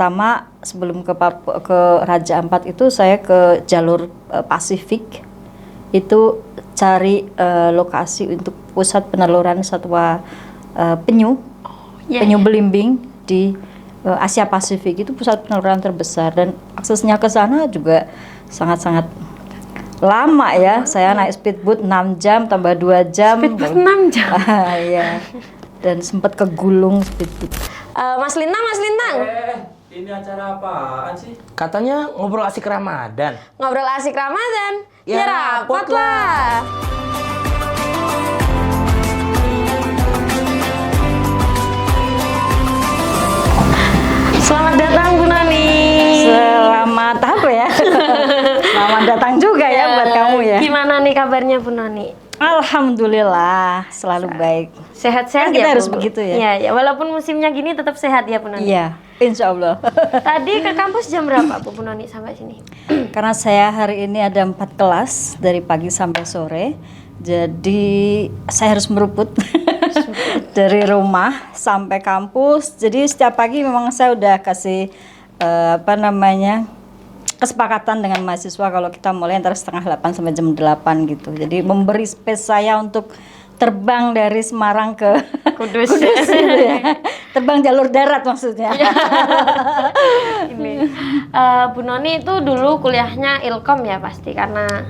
pertama sebelum ke Raja Ampat itu saya ke jalur Pasifik, itu cari lokasi untuk pusat peneluran satwa penyu, penyu belimbing di Asia Pasifik. Itu pusat peneluran terbesar dan aksesnya ke sana juga sangat-sangat lama ya. Saya naik speedboat 6 jam tambah 2 jam. Speedboat 6 jam? Iya. Dan sempat kegulung speedboat. Mas Lintang. Ini acara apaan sih? Katanya ngobrol asik Ramadan. Ngobrol asik Ramadan. Ya, Rapat rapot lah. Selamat datang Bu Noni. Selamat apa ya? Selamat datang juga ya buat kamu ya. Gimana nih kabarnya Bu Noni? Alhamdulillah selalu baik. Sehat-sehat Kan kita ya harus Bu? begitu ya. Iya, ya. Walaupun musimnya gini tetap sehat ya Bu Noni. Iya, insya Allah. Tadi ke kampus jam berapa Bu Noni sampai sini? Karena saya hari ini ada 4 kelas dari pagi sampai sore, jadi saya harus meruput dari rumah sampai kampus. Jadi setiap pagi memang saya udah kasih kesepakatan dengan mahasiswa kalau kita mulai antara setengah 8 sampai jam 8 gitu. Jadi memberi space saya untuk terbang dari Semarang ke Kudus. gitu ya. Terbang jalur darat maksudnya. Ini. Bu Noni itu dulu kuliahnya Ilkom ya pasti karena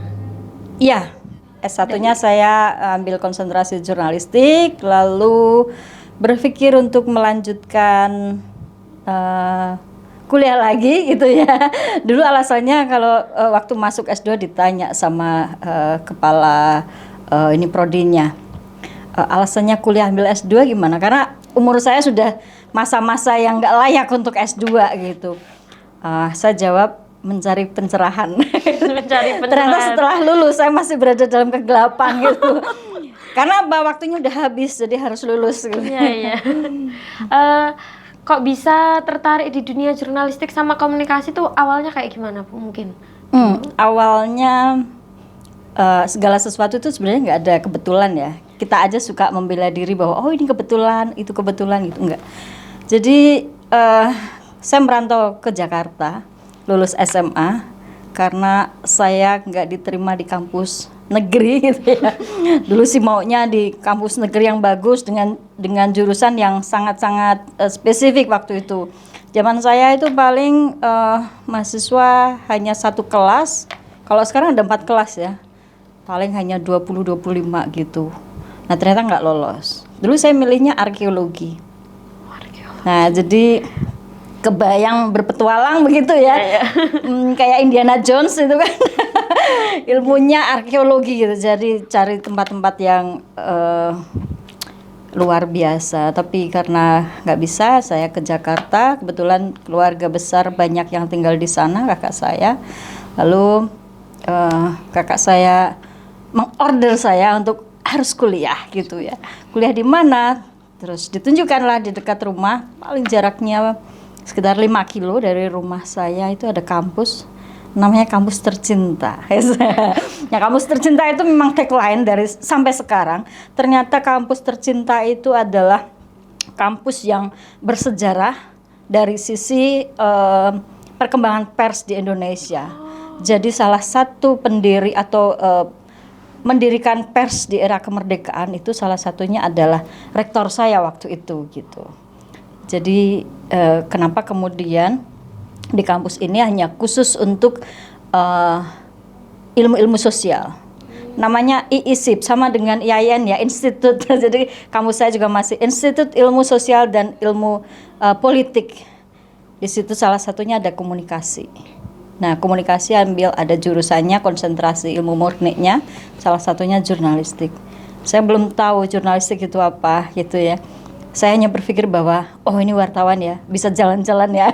Iya, S1-nya saya ambil konsentrasi jurnalistik, lalu berpikir untuk melanjutkan kuliah lagi gitu ya. Dulu alasannya kalau waktu masuk S2 ditanya sama kepala ini prodinya, alasannya kuliah ambil S2 gimana? Karena umur saya sudah masa-masa yang nggak layak untuk S2 gitu. Saya jawab mencari pencerahan. Ternyata setelah lulus saya masih berada dalam kegelapan gitu. Karena waktunya udah habis jadi harus lulus gitu. Iya. Kok bisa tertarik di dunia jurnalistik sama komunikasi tuh awalnya kayak gimana Bu mungkin? Awalnya segala sesuatu itu sebenarnya nggak ada kebetulan ya. Kita aja suka membela diri bahwa oh ini kebetulan, itu kebetulan gitu, enggak. Jadi saya merantau ke Jakarta, lulus SMA karena saya nggak diterima di kampus negeri gitu ya. Dulu sih maunya di kampus negeri yang bagus dengan jurusan yang sangat-sangat spesifik waktu itu. Zaman saya itu paling mahasiswa hanya 1 kelas. Kalau sekarang ada 4 kelas ya. Paling hanya 20-25 gitu. Nah ternyata nggak lolos. Dulu saya milihnya arkeologi. Nah jadi kebayang berpetualang begitu ya. Kayak Indiana Jones itu kan. Ilmunya arkeologi gitu. Jadi cari tempat-tempat yang luar biasa. Tapi karena nggak bisa, saya ke Jakarta. Kebetulan keluarga besar banyak yang tinggal di sana, kakak saya. Lalu kakak saya mengorder saya untuk harus kuliah gitu ya. Kuliah di mana? Terus ditunjukkanlah di dekat rumah, paling jaraknya sekitar 5 kilo dari rumah saya itu ada kampus, namanya Kampus Tercinta. Ya, Kampus Tercinta itu memang tagline dari sampai sekarang. Ternyata Kampus Tercinta itu adalah kampus yang bersejarah dari sisi perkembangan pers di Indonesia. Jadi salah satu pendiri atau mendirikan pers di era kemerdekaan itu salah satunya adalah rektor saya waktu itu gitu. Jadi kenapa kemudian di kampus ini hanya khusus untuk ilmu-ilmu sosial. Namanya IISIP sama dengan IAIN ya, institut. Jadi kampus saya juga masih Institut Ilmu Sosial dan Ilmu Politik. Di situ salah satunya ada komunikasi. Nah, komunikasi ada jurusannya konsentrasi ilmu murninya, salah satunya jurnalistik. Saya belum tahu jurnalistik itu apa gitu ya. Saya hanya berpikir bahwa oh ini wartawan ya, bisa jalan-jalan ya,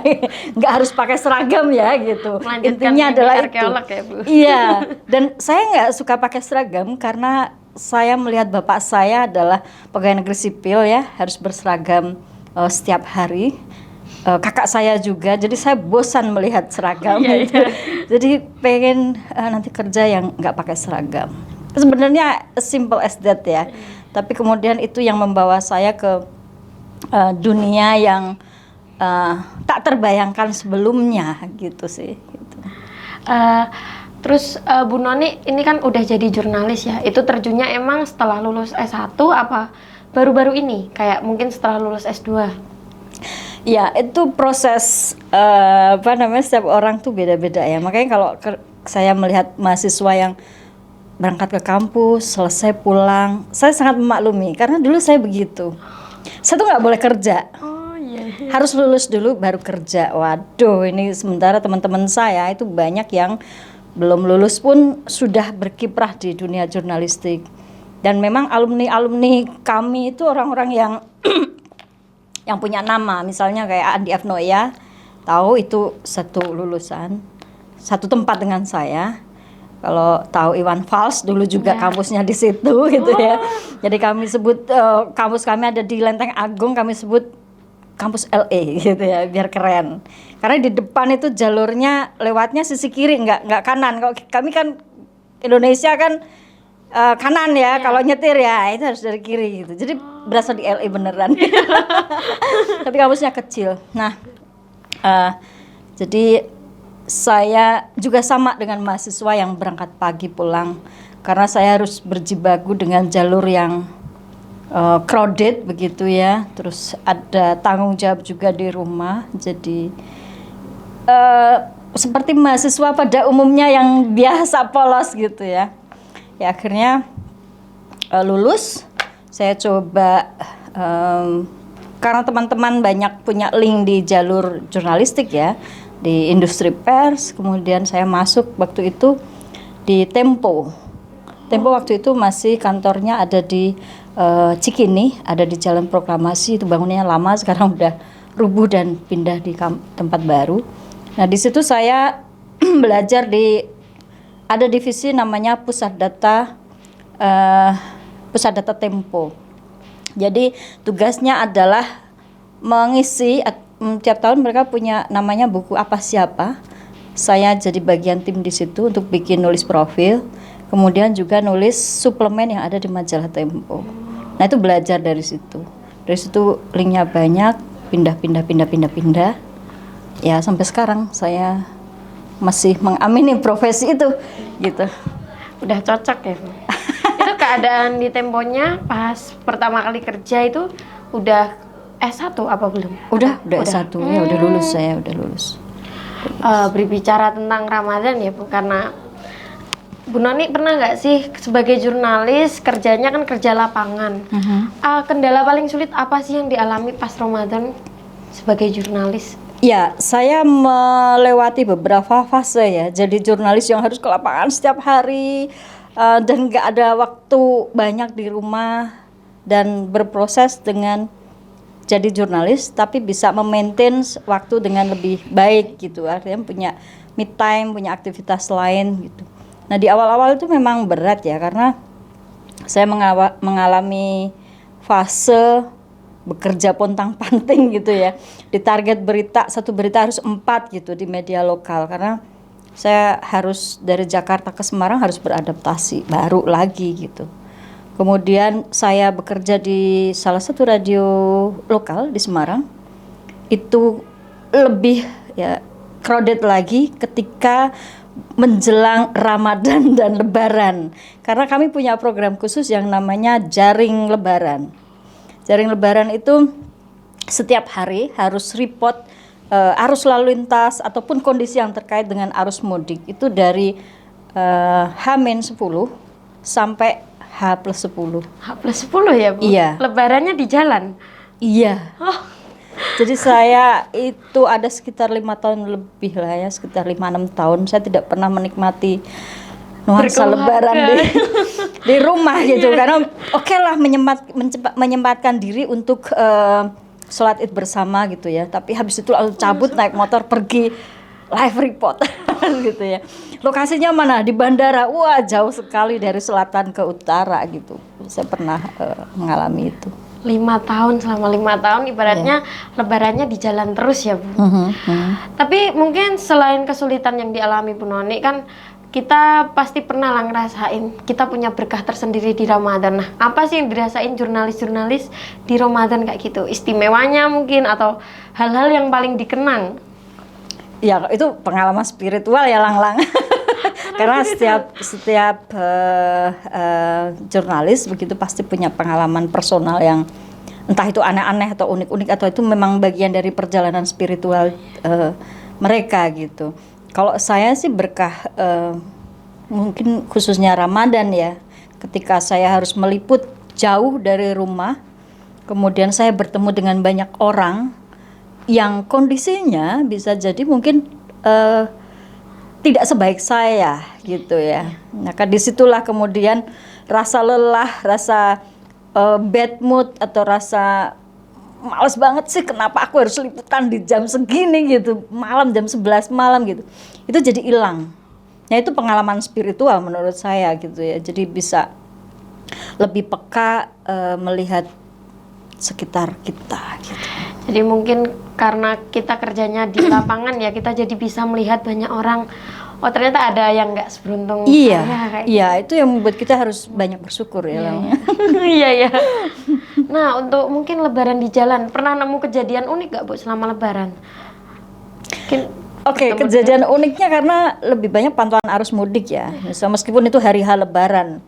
nggak harus pakai seragam ya gitu. Intinya adalah itu. Ya, Bu. Iya, dan saya nggak suka pakai seragam karena saya melihat bapak saya adalah pegawai negeri sipil ya, harus berseragam setiap hari. Kakak saya juga, jadi saya bosan melihat seragam gitu. Jadi pengen nanti kerja yang nggak pakai seragam. Sebenarnya simple as that ya. Tapi kemudian itu yang membawa saya ke dunia yang tak terbayangkan sebelumnya gitu sih. Gitu. Terus Bu Noni ini kan udah jadi jurnalis ya. Itu terjunnya emang setelah lulus S1 apa baru-baru ini? Kayak mungkin setelah lulus S2? Ya, itu proses setiap orang tuh beda-beda ya. Makanya kalau saya melihat mahasiswa yang berangkat ke kampus, selesai pulang, saya sangat memaklumi karena dulu saya begitu. Saya tuh nggak boleh kerja. Oh iya. Harus lulus dulu baru kerja. Waduh, ini sementara teman-teman saya itu banyak yang belum lulus pun sudah berkiprah di dunia jurnalistik. Dan memang alumni-alumni kami itu orang-orang yang yang punya nama, misalnya kayak Andi F. Noya, tahu itu satu lulusan, satu tempat dengan saya. Kalau tahu Iwan Fals dulu juga kampusnya di situ gitu ya. Jadi kami sebut kampus kami ada di Lenteng Agung, kami sebut kampus LA gitu ya, biar keren. Karena di depan itu jalurnya lewatnya sisi kiri, nggak kanan. Kalau kami kan Indonesia kan kanan ya, kalau nyetir ya itu harus dari kiri gitu. Jadi berasa di LA beneran. Tapi kampusnya kecil. Nah, jadi saya juga sama dengan mahasiswa yang berangkat pagi pulang karena saya harus berjibaku dengan jalur yang crowded begitu ya, terus ada tanggung jawab juga di rumah, jadi seperti mahasiswa pada umumnya yang biasa polos gitu ya. Ya akhirnya lulus, saya coba karena teman-teman banyak punya link di jalur jurnalistik ya, di industri pers, kemudian saya masuk waktu itu di Tempo. Tempo waktu itu masih kantornya ada di Cikini, ada di Jalan Proklamasi, itu bangunannya lama, sekarang udah rubuh dan pindah di tempat baru. Nah di situ saya belajar ada divisi namanya Pusat Data Tempo. Jadi tugasnya adalah mengisi tiap tahun mereka punya namanya buku apa siapa. Saya jadi bagian tim di situ untuk bikin nulis profil, kemudian juga nulis suplemen yang ada di majalah Tempo. Nah itu belajar dari situ. Dari situ linknya banyak, pindah. Ya sampai sekarang saya masih mengamini profesi itu, gitu. Udah cocok ya, Bu? Itu keadaan di Temponya pas pertama kali kerja itu udah S1 apa belum? Udah S1 ya, udah lulus saya, udah lulus. Berbicara tentang Ramadan ya Bu, karena Bu Noni pernah nggak sih sebagai jurnalis kerjanya kan kerja lapangan, kendala paling sulit apa sih yang dialami pas Ramadan sebagai jurnalis? Ya, saya melewati beberapa fase ya, jadi jurnalis yang harus ke lapangan setiap hari dan nggak ada waktu banyak di rumah dan berproses dengan jadi jurnalis, tapi bisa memaintain waktu dengan lebih baik gitu, artinya punya me time, punya aktivitas lain gitu. Nah di awal-awal itu memang berat ya, karena saya mengalami fase bekerja pontang-panting gitu ya. Di target berita, satu berita harus 4 gitu di media lokal, karena saya harus dari Jakarta ke Semarang harus beradaptasi baru lagi gitu. Kemudian saya bekerja di salah satu radio lokal di Semarang, itu lebih ya crowded lagi ketika menjelang Ramadan dan Lebaran, karena kami punya program khusus yang namanya Jaring Lebaran. Jaring Lebaran itu setiap hari harus report arus lalu lintas ataupun kondisi yang terkait dengan arus mudik, itu dari H-10 sampai H+10. H+10 ya Bu? Iya. Lebarannya di jalan? Iya. Jadi saya itu ada sekitar 5 tahun lebih lah ya, sekitar 5-6 tahun saya tidak pernah menikmati nuansa Lebaran di rumah gitu, karena oke lah menyempatkan diri untuk sholat id bersama gitu ya, tapi habis itu lalu cabut naik motor pergi live report gitu ya. Lokasinya mana? Di bandara. Wah jauh sekali dari selatan ke utara gitu. Saya pernah mengalami itu. 5 tahun, selama 5 tahun ibaratnya lebarannya di jalan terus ya Bu. Tapi mungkin selain kesulitan yang dialami Bu Noni kan kita pasti pernah lah ngerasain kita punya berkah tersendiri di Ramadan. Nah, apa sih yang dirasain jurnalis-jurnalis di Ramadan kayak gitu? Istimewanya mungkin atau hal-hal yang paling dikenang? Ya itu pengalaman spiritual ya Lang-Lang. Karena setiap jurnalis begitu pasti punya pengalaman personal yang entah itu aneh-aneh atau unik-unik atau itu memang bagian dari perjalanan spiritual mereka gitu. Kalau saya sih berkah mungkin khususnya Ramadan ya, ketika saya harus meliput jauh dari rumah, kemudian saya bertemu dengan banyak orang yang kondisinya bisa jadi mungkin tidak sebaik saya gitu ya. Maka disitulah kemudian rasa lelah, rasa bad mood atau rasa males banget sih kenapa aku harus liputan di jam segini gitu, malam jam 11 malam gitu. Itu jadi hilang. Nah itu pengalaman spiritual menurut saya gitu ya. Jadi bisa lebih peka melihat sekitar kita gitu. Jadi mungkin karena kita kerjanya di lapangan ya, kita jadi bisa melihat banyak orang, oh ternyata ada yang nggak seberuntung Iya, saya kayak iya itu yang membuat kita harus banyak bersyukur ya. Iya ya. Nah untuk mungkin Lebaran di jalan, pernah nemu kejadian unik gak Bu selama Lebaran? Oke, kejadian uniknya karena lebih banyak pantauan arus mudik ya. Misal meskipun itu hari H Lebaran,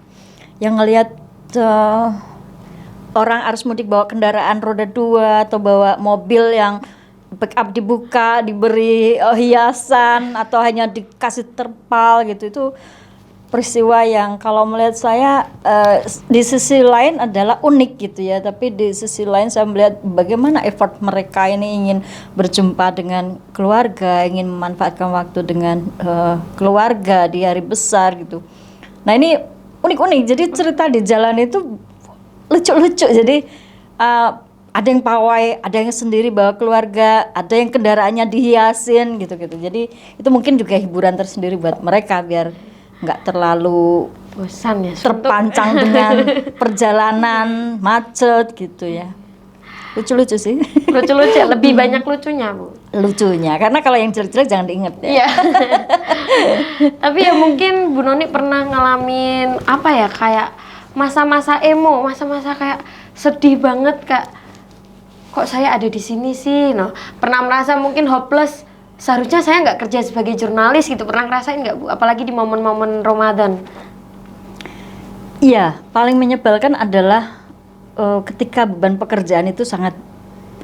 yang ngelihat orang arus mudik bawa kendaraan roda 2 atau bawa mobil yang backup dibuka, diberi hiasan atau hanya dikasih terpal gitu, itu peristiwa yang kalau melihat saya di sisi lain adalah unik gitu ya, tapi di sisi lain saya melihat bagaimana effort mereka ini ingin berjumpa dengan keluarga, ingin memanfaatkan waktu dengan keluarga di hari besar gitu. Nah ini unik-unik, jadi cerita di jalan itu lucu-lucu, jadi ada yang pawai, ada yang sendiri bawa keluarga, ada yang kendaraannya dihiasin gitu-gitu. Jadi itu mungkin juga hiburan tersendiri buat mereka biar nggak terlalu bosan ya, terpancang dengan perjalanan macet gitu ya. Lucu-lucu sih. Lucu-lucu, lebih banyak lucunya Bu. Lucunya, karena kalau yang jelek-jelek jangan diinget ya. Iya. Tapi ya mungkin Bu Noni pernah ngalamin apa ya, kayak masa-masa emo, masa-masa kayak sedih banget Kak. Kok saya ada di sini sih? No, pernah merasa mungkin hopeless. Seharusnya saya nggak kerja sebagai jurnalis gitu. Pernah ngerasain nggak Bu? Apalagi di momen-momen Ramadan. Iya, paling menyebalkan adalah ketika beban pekerjaan itu sangat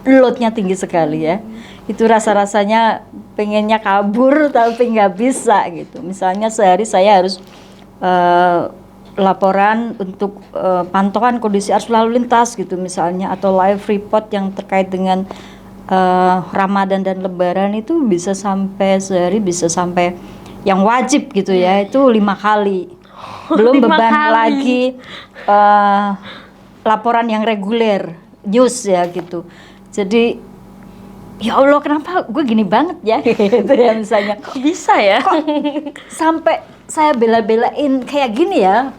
loadnya tinggi sekali ya. Itu rasa-rasanya pengennya kabur tapi nggak bisa gitu. Misalnya sehari saya harus laporan untuk pantauan kondisi arus lalu lintas gitu misalnya, atau live report yang terkait dengan Ramadan dan Lebaran itu bisa sampai sehari bisa sampai yang wajib gitu ya itu 5 kali. Belum 5 beban kali. lagi laporan yang reguler news ya gitu. Jadi ya Allah kenapa gue gini banget ya gitu ya misalnya. Kok bisa ya? Kok sampai saya bela-belain kayak gini ya,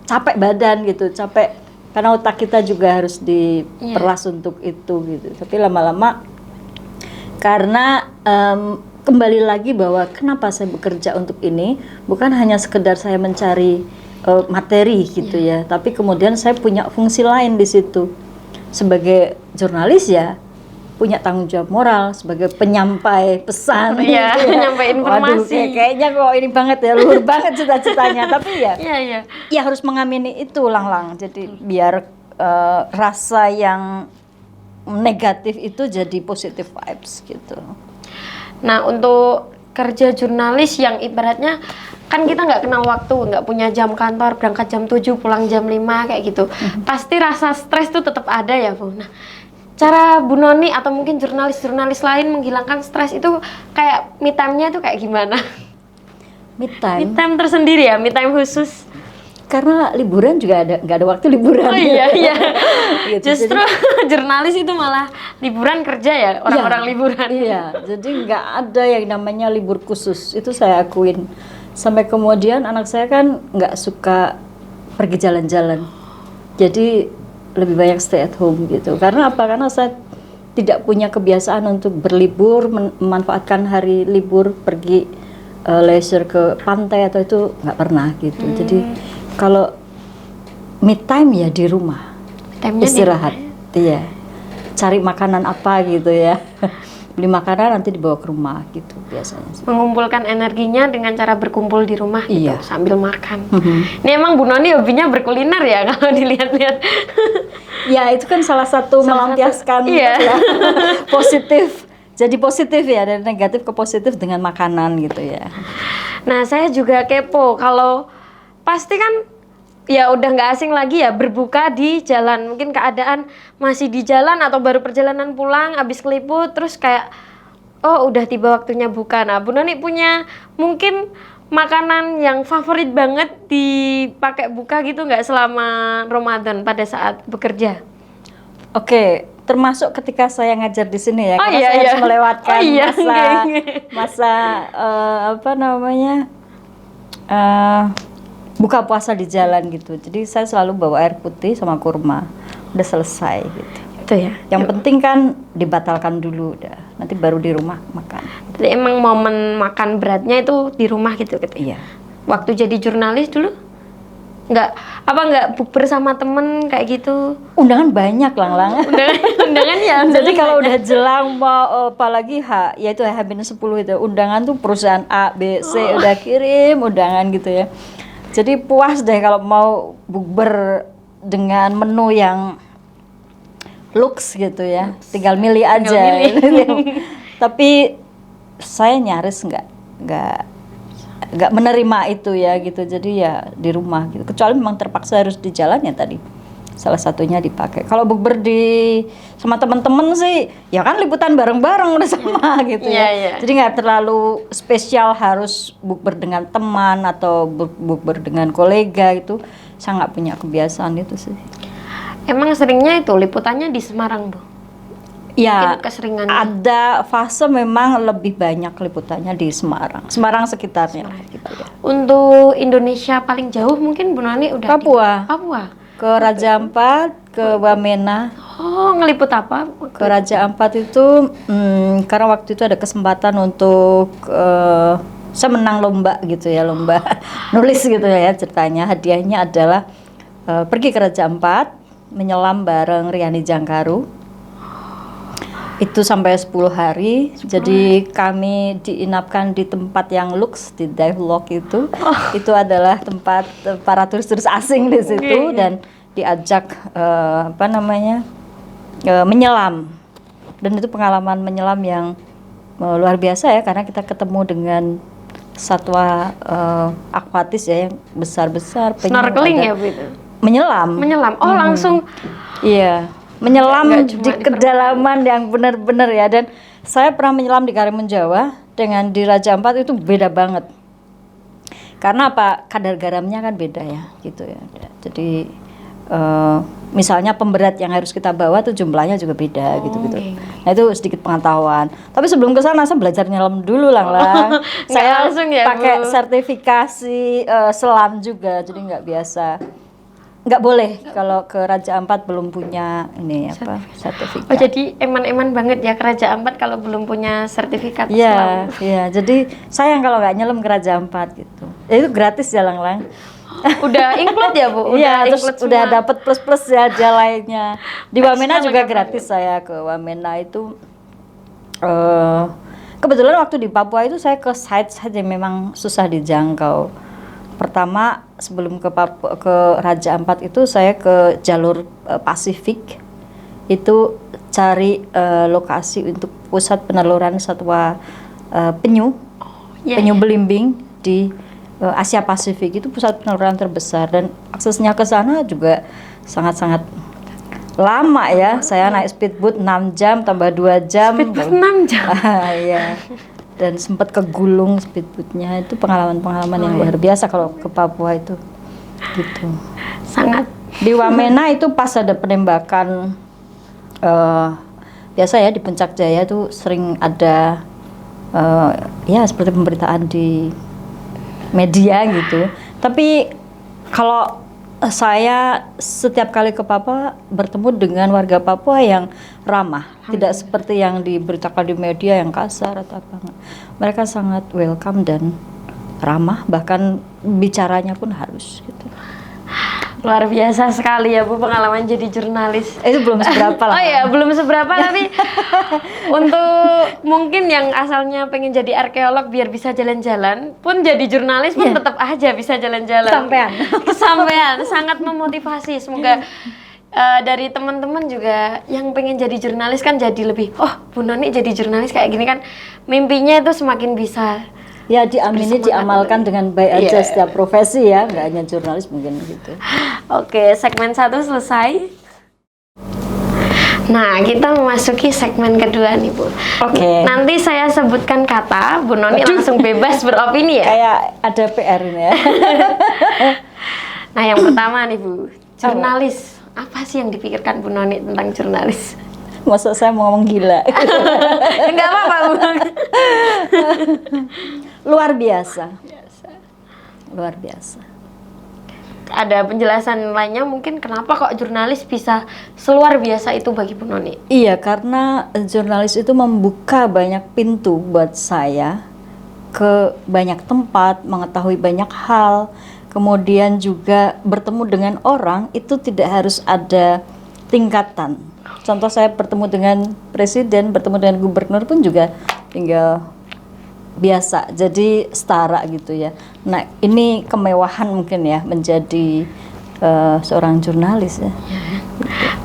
capek badan gitu, capek karena otak kita juga harus diperas untuk itu gitu. Tapi lama-lama karena kembali lagi bahwa kenapa saya bekerja untuk ini bukan hanya sekedar saya mencari materi gitu ya, tapi kemudian saya punya fungsi lain di situ sebagai jurnalis ya, punya tanggung jawab moral sebagai penyampai pesan. Iya, gitu ya. penyampai informasi. Waduh, kayaknya kok ini banget ya, luhur banget cita-citanya. Tapi ya, Iya. ya harus mengamini itu Lang-Lang. Jadi biar rasa yang negatif itu jadi positive vibes gitu. Nah untuk kerja jurnalis yang ibaratnya kan kita nggak kenal waktu, nggak punya jam kantor, berangkat jam 7, pulang jam 5 kayak gitu. Pasti rasa stres tuh tetap ada ya Bu. Nah cara Bu Noni atau mungkin jurnalis-jurnalis lain menghilangkan stres itu kayak me time-nya itu kayak gimana? Me Me time. time tersendiri ya, me time khusus. Karena liburan juga nggak ada waktu liburan. Oh iya. Gitu. Justru jurnalis itu malah liburan kerja ya, orang-orang liburan. Iya, jadi nggak ada yang namanya libur khusus, itu saya akuin. Sampai kemudian anak saya kan nggak suka pergi jalan-jalan, jadi lebih banyak stay at home gitu. Karena apa? Karena saya tidak punya kebiasaan untuk berlibur, memanfaatkan hari libur pergi leisure ke pantai atau itu nggak pernah gitu. Jadi kalau me time ya di rumah, Time-nya di istirahat, iya, cari makanan apa gitu ya, beli makanan nanti dibawa ke rumah gitu biasanya sih. mengumpulkan energinya dengan cara berkumpul di rumah gitu, Iya. sambil makan. Ini emang Bu Noni hobinya berkuliner ya kalau dilihat-lihat. Ya itu kan salah satu melampiaskan iya. ya, positif. Jadi positif ya, dari negatif ke positif dengan makanan gitu ya. Nah, saya juga kepo kalau pasti kan ya udah nggak asing lagi ya berbuka di jalan. Mungkin keadaan masih di jalan atau baru perjalanan pulang habis keliput terus kayak oh udah tiba waktunya buka. Nah, Bu Noni punya mungkin makanan yang favorit banget dipakai buka gitu nggak selama Ramadan pada saat bekerja? Oke, termasuk ketika saya ngajar di sini ya, Oh, karena iya, saya iya. harus melewatkan Oh, iya, masa oke. masa apa namanya buka puasa di jalan gitu. Jadi saya selalu bawa air putih sama kurma. Udah selesai gitu. Itu ya. Yang penting kan dibatalkan dulu udah. Nanti baru di rumah makan. Jadi emang momen makan beratnya itu di rumah gitu gitu. Iya. Waktu jadi jurnalis dulu nggak bukber sama temen kayak gitu. Undangan banyak lang. Undangan ya. Jadi kalau udah jelang mau apalagi yaitu H-10 itu undangan tuh perusahaan A, B, C udah kirim undangan gitu ya. Jadi puas deh kalau mau bukber dengan menu yang lux gitu ya. Tinggal milih aja. Tapi saya nyaris nggak menerima itu ya gitu. Jadi ya di rumah gitu. Kecuali memang terpaksa harus di jalan ya tadi. Salah satunya dipakai. Kalau bukber sama teman-teman sih, ya kan liputan bareng-bareng udah sama gitu ya. Iya. Jadi nggak terlalu spesial harus bukber dengan teman atau bukber dengan kolega gitu. Saya nggak punya kebiasaan itu sih. Emang seringnya itu liputannya di Semarang, Bu? Ya, Mungkin keseringannya. ada fase memang lebih banyak liputannya di Semarang. Semarang sekitarnya. Gitu ya. Untuk Indonesia paling jauh mungkin Bu Noni udah Papua. Papua. Ke Raja Ampat, ke Wamena. Oh, ngeliput apa? Ke Raja Ampat itu karena waktu itu ada kesempatan untuk saya menang lomba gitu ya, lomba nulis gitu ya ceritanya. Hadiahnya adalah pergi ke Raja Ampat, menyelam bareng Riani Jangkaru. Itu sampai 10 hari. Jadi kami diinapkan di tempat yang lux di dive log itu. Itu adalah tempat para turis-turis asing di situ dan diajak menyelam. Dan itu pengalaman menyelam yang luar biasa ya karena kita ketemu dengan satwa akuatis ya yang besar-besar. Snorkeling ya, Bu itu? Menyelam. Menyelam. Oh, langsung Iya, menyelam Nggak cuma di di kedalaman yang benar-benar ya. Dan saya pernah menyelam di Karimun Jawa dengan di Raja Ampat itu beda banget. Karena apa? Kadar garamnya kan beda ya, gitu ya. Jadi misalnya pemberat yang harus kita bawa tuh jumlahnya juga beda gitu-gitu. oke. Nah itu sedikit pengetahuan. Tapi sebelum ke sana saya belajar nyelam dulu lang. Nggak Saya langsung ya, pakai Bu? sertifikasi selam juga, jadi nggak biasa. Nggak boleh kalau ke Raja Ampat belum punya ini apa sertifikat. Oh, jadi eman-eman banget ya ke Raja Ampat kalau belum punya sertifikat Iya, selam. iya. Jadi sayang kalau nggak nyelam ke Raja Ampat gitu. Ya, itu gratis ya lang. Udah include ya, Bu? Iya, terus include udah semua. dapat plus-plus ya aja lainnya. Di Wamena Extra juga lengkap gratis saya ke Wamena itu. Kebetulan waktu di Papua itu saya ke site-site yang memang susah dijangkau. Pertama sebelum ke Raja Ampat itu saya ke jalur Pasifik. Itu cari lokasi untuk pusat peneluran satwa penyu, Iya, penyu belimbing di Asia Pasifik. Itu pusat peneluran terbesar dan aksesnya ke sana juga sangat-sangat lama ya. Saya naik speedboat 6 jam tambah 2 jam. Speedboat 6 jam? Iya. Dan sempat kegulung speedboatnya. Itu pengalaman-pengalaman yang luar biasa kalau ke Papua itu gitu. Sangat. Di Wamena itu pas ada penembakan biasa ya di Puncak Jaya itu sering ada ya seperti pemberitaan di media gitu. Tapi kalau saya setiap kali ke Papua bertemu dengan warga Papua yang ramah, tidak seperti yang diberitakan di media yang kasar atau apa. Mereka sangat welcome dan ramah, bahkan bicaranya pun halus gitu. Luar biasa sekali ya Bu pengalaman jadi jurnalis. Itu belum seberapa lah. Oh ya, belum seberapa tapi untuk mungkin yang asalnya pengen jadi arkeolog biar bisa jalan-jalan pun jadi jurnalis pun tetap aja bisa jalan-jalan. Kesampean sangat memotivasi. Semoga dari teman-teman juga yang pengen jadi jurnalis kan jadi lebih, oh Bu Noni jadi jurnalis kayak gini kan mimpinya itu semakin bisa. Ya diamini, diamalkan dengan baik aja setiap profesi ya, nggak hanya jurnalis mungkin gitu. Oke, segmen 1 selesai. Nah, kita memasuki segmen kedua nih Bu. Oke. Nanti saya sebutkan kata, Bu Noni langsung bebas beropini ya. Kayak ada PR ini ya. Nah, yang pertama nih Bu, jurnalis. Apa sih yang dipikirkan Bu Noni tentang jurnalis? Masa saya mau ngomong gila? Enggak apa-apa Bu. Luar biasa. Luar biasa. Ada penjelasan lainnya mungkin kenapa kok jurnalis bisa seluar biasa itu bagi Bu Noni? Iya, karena jurnalis itu membuka banyak pintu buat saya ke banyak tempat, mengetahui banyak hal, kemudian juga bertemu dengan orang itu tidak harus ada tingkatan. Contoh saya bertemu dengan presiden, bertemu dengan gubernur pun juga tinggal biasa, jadi setara gitu ya. Nah ini kemewahan mungkin ya menjadi seorang jurnalis ya.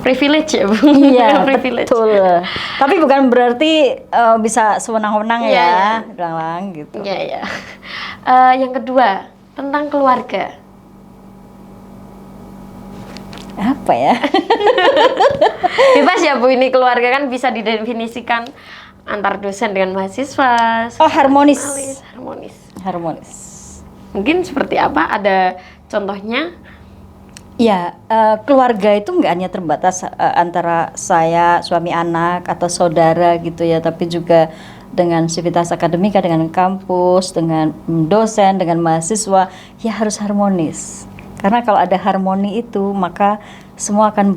Privilege ya Bu? Iya Privilege. betul. Tapi bukan berarti bisa sewenang-wenang ya, bilang gitu. Iya ya. Yang kedua tentang keluarga. Apa ya? Bebas ya Bu, ini keluarga kan bisa didefinisikan antar dosen dengan mahasiswa. Oh harmonis. Harmonis. Mungkin seperti apa? Ada contohnya? Ya, keluarga itu nggak hanya terbatas antara saya, suami anak, atau saudara gitu ya, tapi juga dengan sivitas akademika, dengan kampus, dengan dosen, dengan mahasiswa, ya harus harmonis. Karena kalau ada harmoni itu, maka semua akan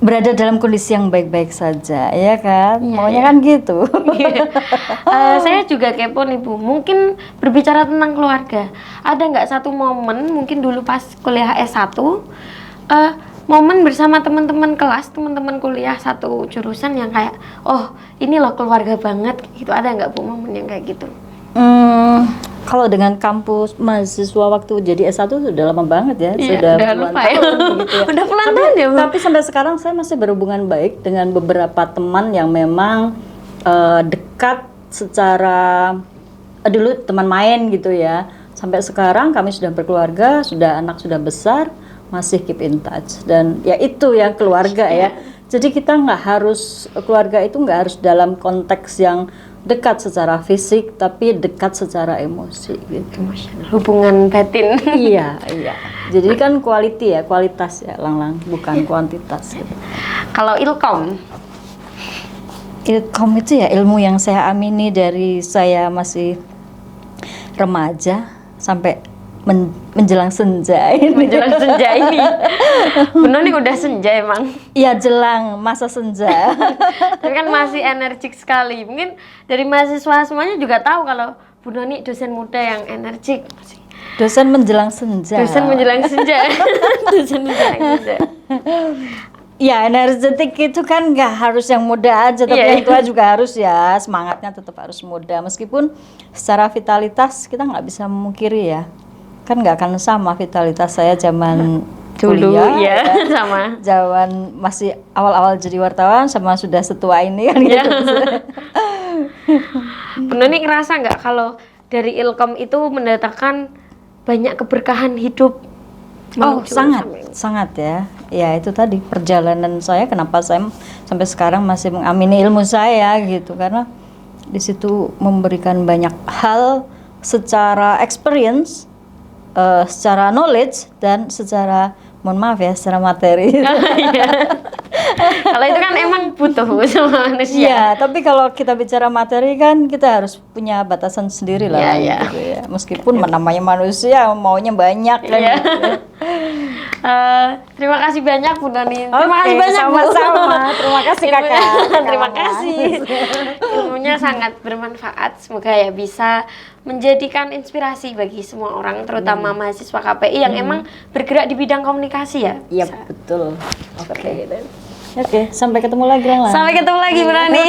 berada dalam kondisi yang baik-baik saja, ya kan? Maunya kan gitu. Saya juga kepo nih Bu, mungkin berbicara tentang keluarga, ada nggak satu momen mungkin dulu pas kuliah S1, momen bersama teman-teman kelas, teman-teman kuliah satu jurusan yang kayak, oh ini loh keluarga banget, gitu. Ada nggak Bu momen yang kayak gitu? Kalau dengan kampus mahasiswa waktu jadi S1 sudah lama banget ya, sudah puluhan tahun begitu ya. Udah puluhan tahun ya Bu? Tapi sampai sekarang saya masih berhubungan baik dengan beberapa teman yang memang dekat secara dulu teman main gitu ya. Sampai sekarang kami sudah berkeluarga, sudah anak sudah besar, masih keep in touch. Dan ya itu yang keluarga ya. Jadi kita nggak harus, keluarga itu nggak harus dalam konteks yang dekat secara fisik, tapi dekat secara emosi gitu. Hubungan batin. Iya. Jadi kan quality ya, kualitas ya, Lang, bukan kuantitas gitu. Kalau ilkom itu ya ilmu yang saya amini dari saya masih remaja sampai menjelang senja ini. Menjelang senja ini. Bener nih udah senja emang. Iya jelang masa senja. Tapi kan masih energik sekali. Mungkin dari mahasiswa semuanya juga tahu kalau Bu Noni dosen muda yang energik. Dosen menjelang senja. Dosen menjelang senja. Dosen menjelang senja. Ya energetik itu kan nggak harus yang muda aja, tapi yang tua juga harus ya. Semangatnya tetap harus muda. Meskipun secara vitalitas kita nggak bisa memungkiri ya. Kan nggak akan sama vitalitas saya zaman dulu kuliah, ya, sama zaman masih awal-awal jadi wartawan sama sudah setua ini kan gitu. Bener nih ngerasa nggak kalau dari ilkom itu mendatangkan banyak keberkahan hidup? Oh sangat ya. Ya itu tadi perjalanan saya, kenapa saya sampai sekarang masih mengamini ilmu saya gitu, karena di situ memberikan banyak hal secara experience, secara knowledge dan secara, mohon maaf ya, secara materi. Kalau itu kan emang butuh sama manusia. Iya, tapi kalau kita bicara materi kan kita harus punya batasan sendiri lah. Iya, iya. Gitu ya. Meskipun namanya manusia maunya banyak kan. Iya. Gitu. Terima kasih banyak Bu Noni. Oke, Terima kasih banyak Bu. sama-sama. Terima kasih Kakak. Terima kasih. Ilmunya sangat bermanfaat. Semoga ya bisa menjadikan inspirasi bagi semua orang, terutama mahasiswa KPI yang emang bergerak di bidang komunikasi ya. Iya, betul. Oke. Oke, sampai ketemu lagi lah. Sampai ketemu lagi Bu Noni.